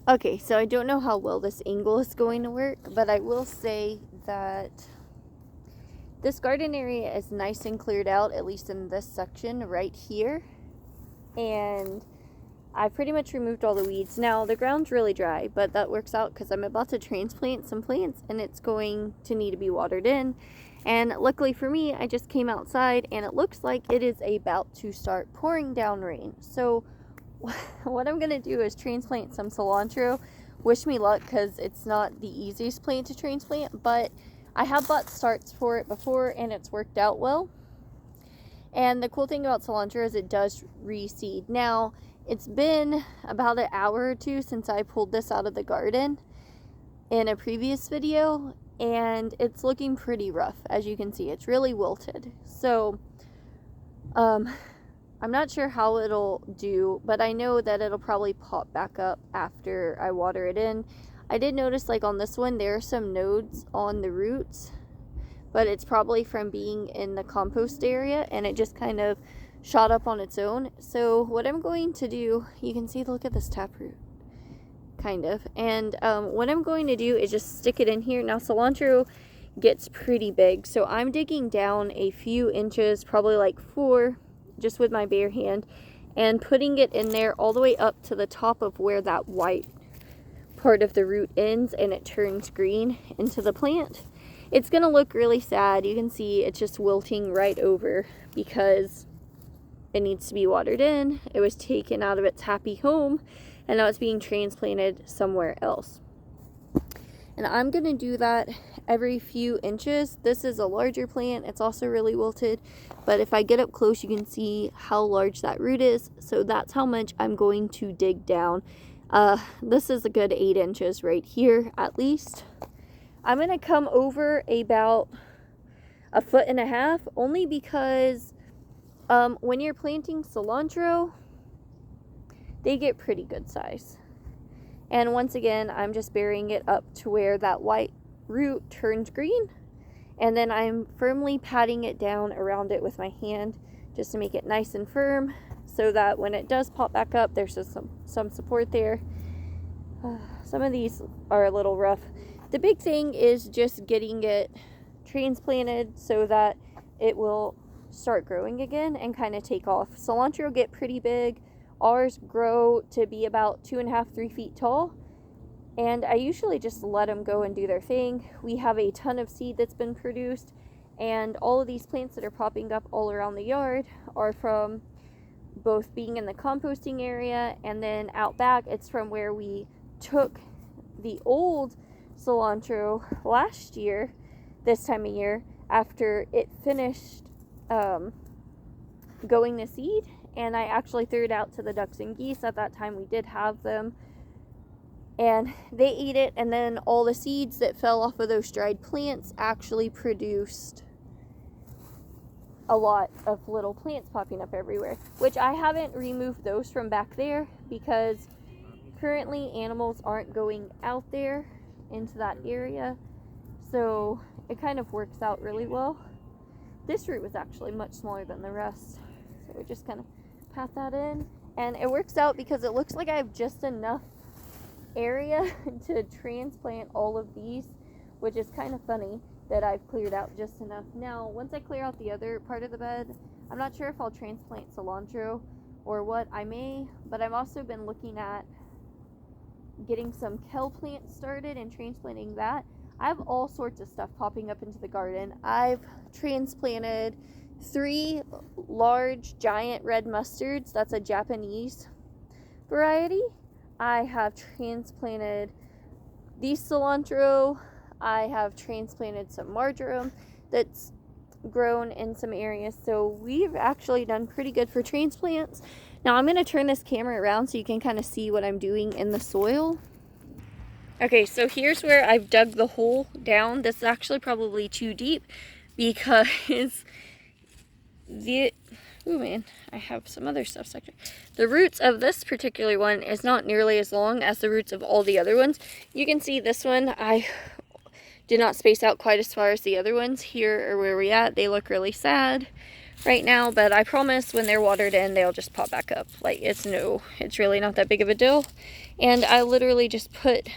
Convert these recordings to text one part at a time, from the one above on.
Okay, so I don't know how well this angle is going to work, but I will say that this garden area is nice and cleared out, at least in this section right here. And I pretty much removed all the weeds. Now, the ground's really dry, but that works out because I'm about to transplant some plants and it's going to need to be watered in. And luckily for me, I just came outside and it looks like it is about to start pouring down rain. So what I'm going to do is transplant some cilantro. Wish me luck because it's not the easiest plant to transplant, but I have bought starts for it before and it's worked out well. And the cool thing about cilantro is it does reseed. Now, it's been about an hour or two since I pulled this out of the garden in a previous video, and it's looking pretty rough. As you can see, it's really wilted. So, I'm not sure how it'll do, but I know that it'll probably pop back up after I water it in. I did notice, like on this one, there are some nodes on the roots, but it's probably from being in the compost area and it just kind of shot up on its own. So what I'm going to do, you can see, look at this taproot, kind of. And what I'm going to do is just stick it in here. Now cilantro gets pretty big, so I'm digging down a few inches, probably like 4, just with my bare hand, and putting it in there all the way up to the top of where that white part of the root ends and it turns green into the plant. It's going to look really sad. You can see it's just wilting right over because it needs to be watered in. It was taken out of its happy home and now it's being transplanted somewhere else. And I'm going to do that every few inches. This is a larger plant. It's also really wilted, but if I get up close, you can see how large that root is. So that's how much I'm going to dig down. This is a good 8 inches right here at least. I'm going to come over about 1.5 feet, only because when you're planting cilantro, they get pretty good size. And once again, I'm just burying it up to where that white root turns green. And then I'm firmly patting it down around it with my hand just to make it nice and firm so that when it does pop back up, there's just some support there. Some of these are a little rough. The big thing is just getting it transplanted so that it will start growing again and kind of take off. Cilantro get pretty big. Ours grow to be about 2.5, 3 feet tall. And I usually just let them go and do their thing. We have a ton of seed that's been produced. And all of these plants that are popping up all around the yard are from both being in the composting area and then out back. It's from where we took the old cilantro last year, this time of year, after it finished going to seed, and I actually threw it out to the ducks and geese. At that time we did have them, and they ate it, and then all the seeds that fell off of those dried plants actually produced a lot of little plants popping up everywhere, which I haven't removed those from back there because currently animals aren't going out there into that area, so it kind of works out really well. This root was actually much smaller than the rest, so we just kind of pat that in, and it works out because it looks like I have just enough area to transplant all of these, which is kind of funny that I've cleared out just enough. Now, once I clear out the other part of the bed, I'm not sure if I'll transplant cilantro or what. I may, but I've also been looking at getting some kale plants started and transplanting that. I have all sorts of stuff popping up into the garden. I've transplanted 3 large giant red mustards. That's a Japanese variety. I have transplanted these cilantro. I have transplanted some marjoram that's grown in some areas. So we've actually done pretty good for transplants. Now I'm going to turn this camera around so you can kind of see what I'm doing in the soil. Okay, so here's where I've dug the hole down. This is actually probably too deep because oh man, I have some other stuff stuck there. The roots of this particular one is not nearly as long as the roots of all the other ones. You can see this one, I did not space out quite as far as the other ones. Here are where we're at. They look really sad. right now, but I promise when they're watered in, they'll just pop back up. Like, it's really not that big of a deal. And I literally just put,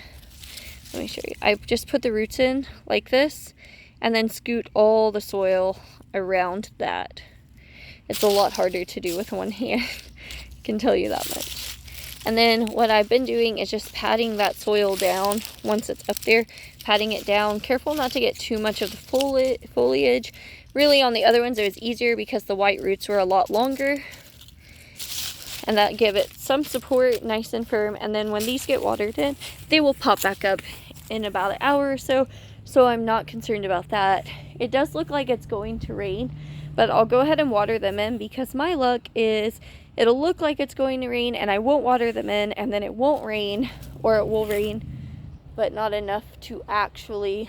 let me show you, I just put the roots in like this and then scoot all the soil around that. It's a lot harder to do with one hand, I can tell you that much. And then what I've been doing is just patting that soil down once it's up there, patting it down. Careful not to get too much of the foliage. Really, on the other ones, it was easier because the white roots were a lot longer. And that give it some support, nice and firm. And then when these get watered in, they will pop back up in about an hour or so. So I'm not concerned about that. It does look like it's going to rain, but I'll go ahead and water them in because my luck is it'll look like it's going to rain and I won't water them in, and then it won't rain, or it will rain, but not enough to actually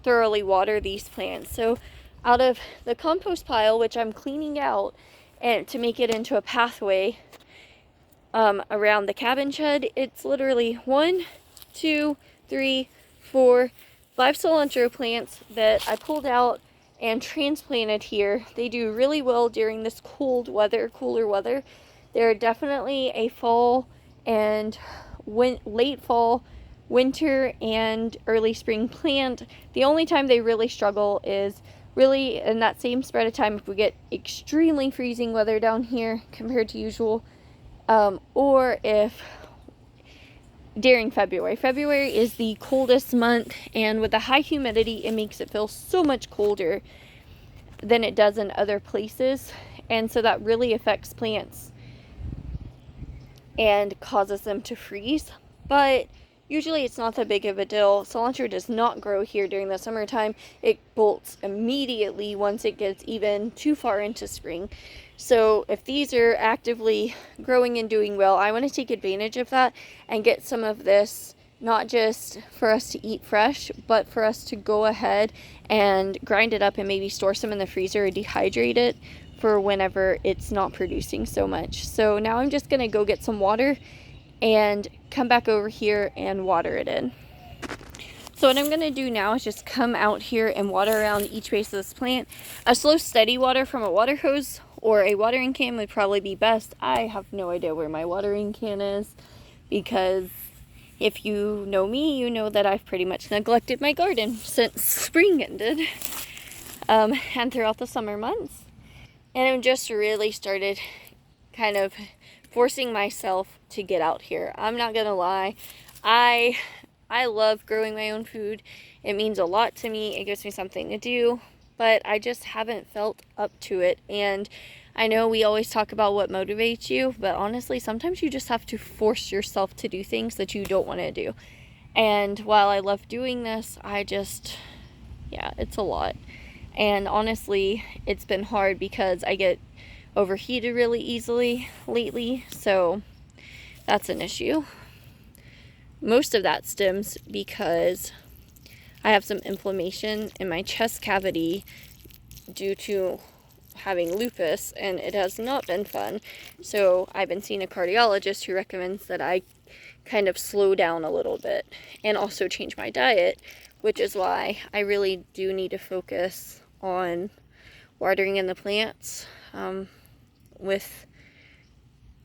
thoroughly water these plants. So out of the compost pile, which I'm cleaning out and to make it into a pathway around the cabin shed, it's literally 1, 2, 3, 4, 5 cilantro plants that I pulled out and transplanted here. They do really well during this cooler weather. They're definitely a fall and late fall, winter, and early spring plant. The only time they really struggle is really in that same spread of time if we get extremely freezing weather down here compared to usual, or if during February. February is the coldest month, and with the high humidity, it makes it feel so much colder than it does in other places, and so that really affects plants and causes them to freeze. But usually it's not that big of a deal. Cilantro does not grow here during the summertime. It bolts immediately once it gets even too far into spring. So if these are actively growing and doing well, I want to take advantage of that and get some of this, not just for us to eat fresh, but for us to go ahead and grind it up and maybe store some in the freezer or dehydrate it for whenever it's not producing so much. So now I'm just going to go get some water and come back over here and water it in. So what I'm going to do now is just come out here and water around each base of this plant. A slow, steady water from a water hose or a watering can would probably be best. I have no idea where my watering can is, because if you know me, you know that I've pretty much neglected my garden since spring ended, and throughout the summer months. And I've just really started kind of forcing myself to get out here. I'm not gonna lie, I love growing my own food. It means a lot to me. It gives me something to do, but I just haven't felt up to it. And I know we always talk about what motivates you, but honestly, sometimes you just have to force yourself to do things that you don't want to do. And while I love doing this, it's a lot. And honestly, it's been hard because I get overheated really easily lately, so that's an issue. Most of that stems because I have some inflammation in my chest cavity due to having lupus, and it has not been fun. So I've been seeing a cardiologist who recommends that I kind of slow down a little bit and also change my diet, which is why I really do need to focus on watering in the plants. With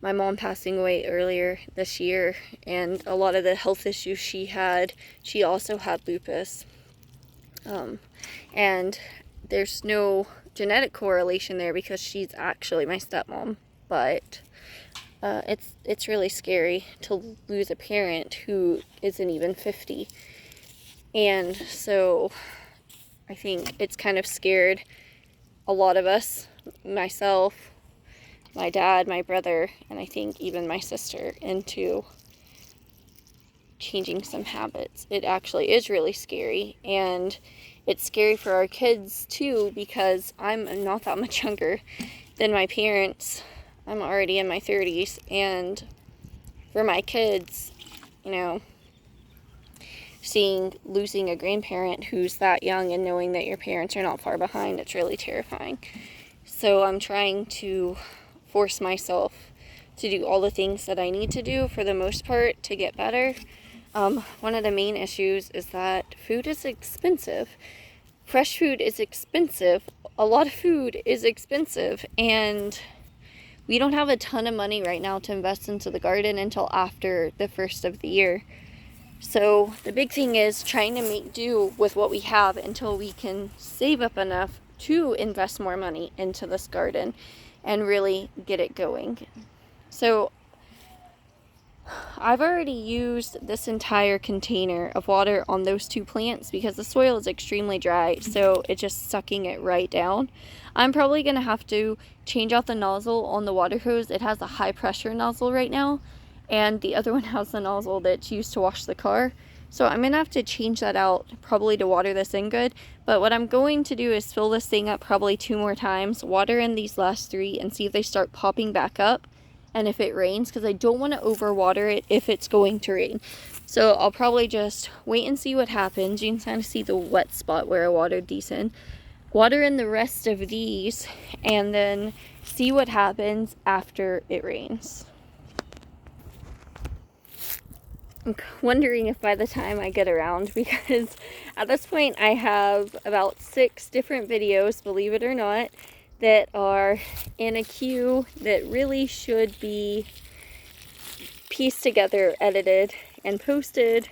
my mom passing away earlier this year and a lot of the health issues she also had lupus. And there's no genetic correlation there because she's actually my stepmom, but it's really scary to lose a parent who isn't even 50. And so I think it's kind of scared a lot of us, myself, my dad, my brother, and I think even my sister, into changing some habits. It actually is really scary, and it's scary for our kids too, because I'm not that much younger than my parents. I'm already in my 30s, and for my kids, losing a grandparent who's that young and knowing that your parents are not far behind, it's really terrifying. So I'm trying to force myself to do all the things that I need to do for the most part to get better. One of the main issues is that food is expensive. fresh food is expensive. A lot of food is expensive, and we don't have a ton of money right now to invest into the garden until after the first of the year. So the big thing is trying to make do with what we have until we can save up enough to invest more money into this garden and really get it going. So I've already used this entire container of water on those 2 plants because the soil is extremely dry, so it's just sucking it right down. I'm probably going to have to change out the nozzle on the water hose. It has a high pressure nozzle right now, and the other one has the nozzle that's used to wash the car. So I'm going to have to change that out probably to water this in good. But what I'm going to do is fill this thing up probably 2 more times, water in these last 3, and see if they start popping back up. And if it rains, because I don't want to overwater it if it's going to rain. So I'll probably just wait and see what happens. You can kind of see the wet spot where I watered these in. Water in the rest of these, and then see what happens after it rains. I'm wondering if by the time I get around, because at this point I have about 6 different videos, believe it or not, that are in a queue that really should be pieced together, edited, and posted,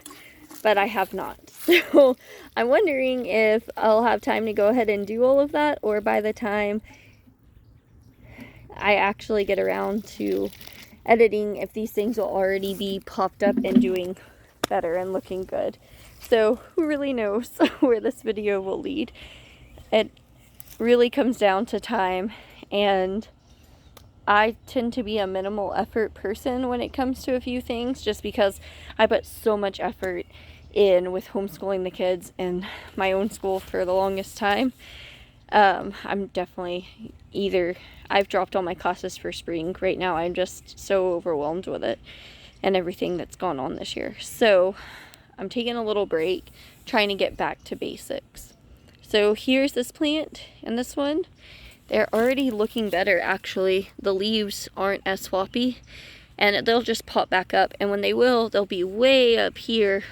but I have not. So I'm wondering if I'll have time to go ahead and do all of that, or by the time I actually get around to editing, if these things will already be popped up and doing better and looking good. So who really knows where this video will lead. It really comes down to time, and I tend to be a minimal effort person when it comes to a few things, just because I put so much effort in with homeschooling the kids and my own school for the longest time. I'm definitely I've dropped all my classes for spring. Right now I'm just so overwhelmed with it and everything that's gone on this year. So I'm taking a little break, trying to get back to basics. So here's this plant and this one. They're already looking better, actually. The leaves aren't as floppy, and they'll just pop back up. And when they will, they'll be way up here,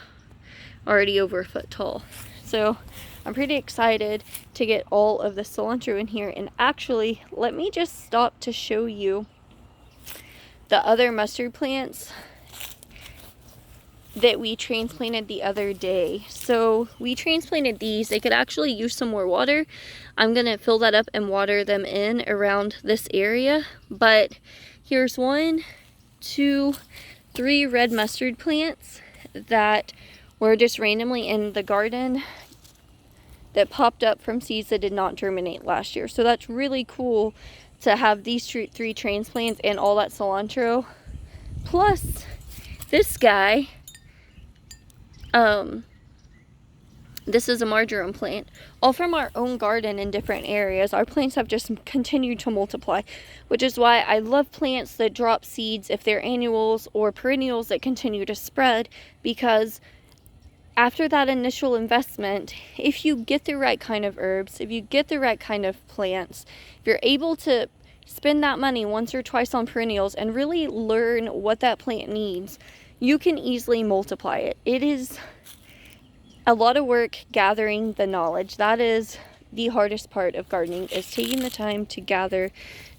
already over a foot tall. So I'm pretty excited to get all of the cilantro in here. And actually, let me just stop to show you the other mustard plants that we transplanted the other day. So we transplanted these. They could actually use some more water. I'm gonna fill that up and water them in around this area. But here's 1, 2, 3 red mustard plants that were just randomly in the garden that popped up from seeds that did not germinate last year. So that's really cool to have these 3 transplants and all that cilantro. Plus this guy, this is a marjoram plant, all from our own garden in different areas. Our plants have just continued to multiply, which is why I love plants that drop seeds if they're annuals or perennials that continue to spread, because after that initial investment, if you get the right kind of herbs, if you get the right kind of plants, if you're able to spend that money once or twice on perennials and really learn what that plant needs, you can easily multiply it. It is a lot of work gathering the knowledge. That is the hardest part of gardening, is taking the time to gather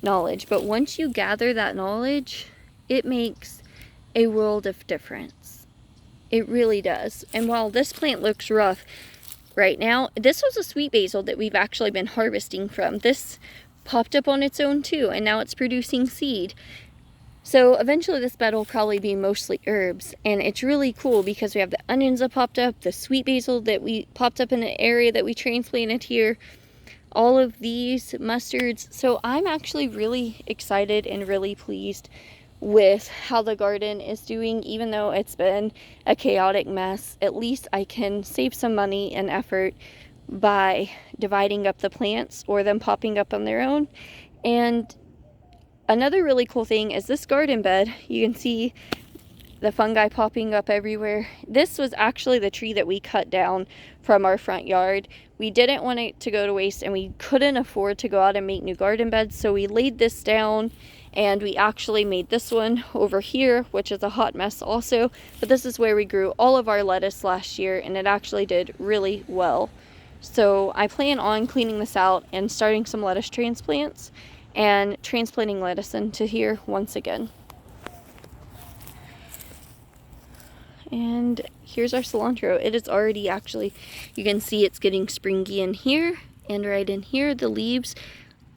knowledge. But once you gather that knowledge, it makes a world of difference. It really does. And while this plant looks rough right now, this was a sweet basil that we've actually been harvesting from. This popped up on its own too, and now it's producing seed. So eventually this bed will probably be mostly herbs, and it's really cool because we have the onions that popped up, the sweet basil that we popped up in an area that we transplanted here, all of these mustards. So I'm actually really excited and really pleased with how the garden is doing. Even though it's been a chaotic mess, at least I can save some money and effort by dividing up the plants or them popping up on their own. And another really cool thing is this garden bed. You can see the fungi popping up everywhere. This was actually the tree that we cut down from our front yard. We didn't want it to go to waste, and we couldn't afford to go out and make new garden beds, so we laid this down, and we actually made this one over here, which is a hot mess also. But this is where we grew all of our lettuce last year, and it actually did really well. So I plan on cleaning this out and starting some lettuce transplants and transplanting lettuce into here once again. And here's our cilantro. It is already actually, you can see it's getting springy in here and right in here. The leaves,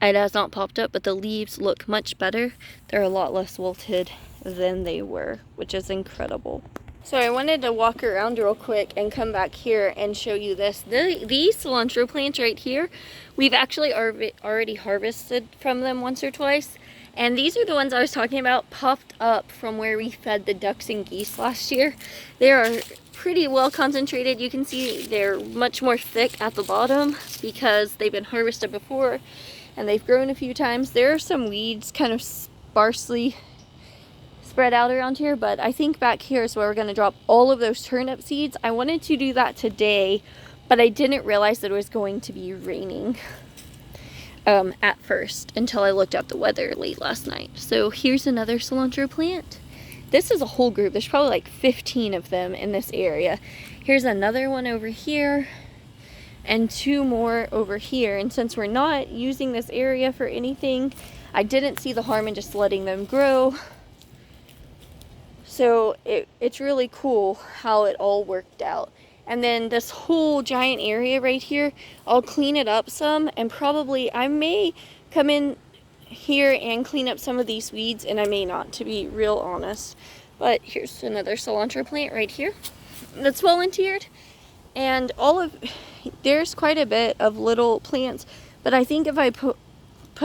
it has not popped up, but the leaves look much better. They're a lot less wilted than they were, which is incredible. So I wanted to walk around real quick and come back here and show you this. These cilantro plants right here, we've actually already harvested from them once or twice. And these are the ones I was talking about, popped up from where we fed the ducks and geese last year. They are pretty well concentrated. You can see they're much more thick at the bottom because they've been harvested before and they've grown a few times. There are some weeds kind of sparsely spread out around here, but I think back here is where we're going to drop all of those turnip seeds. I wanted to do that today, but I didn't realize that it was going to be raining at first until I looked up the weather late last night. So here's another cilantro plant. This is a whole group. There's probably like 15 of them in this area. Here's another one over here and 2 more over here. And since we're not using this area for anything, I didn't see the harm in just letting them grow. So it's really cool how it all worked out. And then this whole giant area right here, I'll clean it up some, and probably I may come in here and clean up some of these weeds, and I may not, to be real honest. But here's another cilantro plant right here that's volunteered. And there's quite a bit of little plants, but I think if I put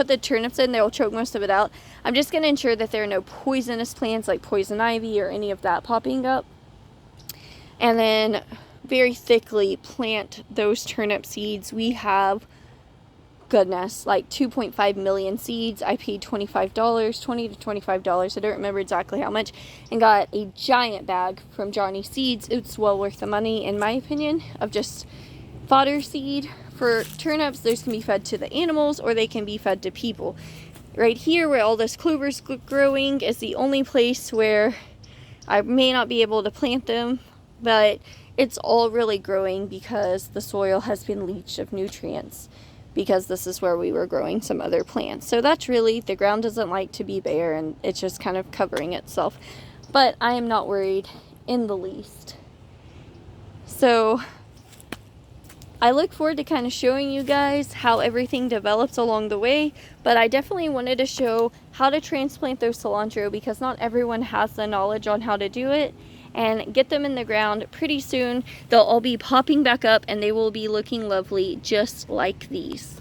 the turnips in, they'll choke most of it out. I'm just going to ensure that there are no poisonous plants like poison ivy or any of that popping up. And then very thickly plant those turnip seeds. We have, goodness, like 2.5 million seeds. I paid $25, $20 to $25. I don't remember exactly how much, and got a giant bag from Johnny Seeds. It's well worth the money, in my opinion, of just fodder seed. For turnips, those can be fed to the animals or they can be fed to people. Right here where all this clover's growing is the only place where I may not be able to plant them, but it's all really growing because the soil has been leached of nutrients, because this is where we were growing some other plants. So that's really, the ground doesn't like to be bare and it's just kind of covering itself. But I am not worried in the least. So I look forward to kind of showing you guys how everything develops along the way, but I definitely wanted to show how to transplant those cilantro because not everyone has the knowledge on how to do it, and get them in the ground. Pretty soon they'll all be popping back up and they will be looking lovely just like these.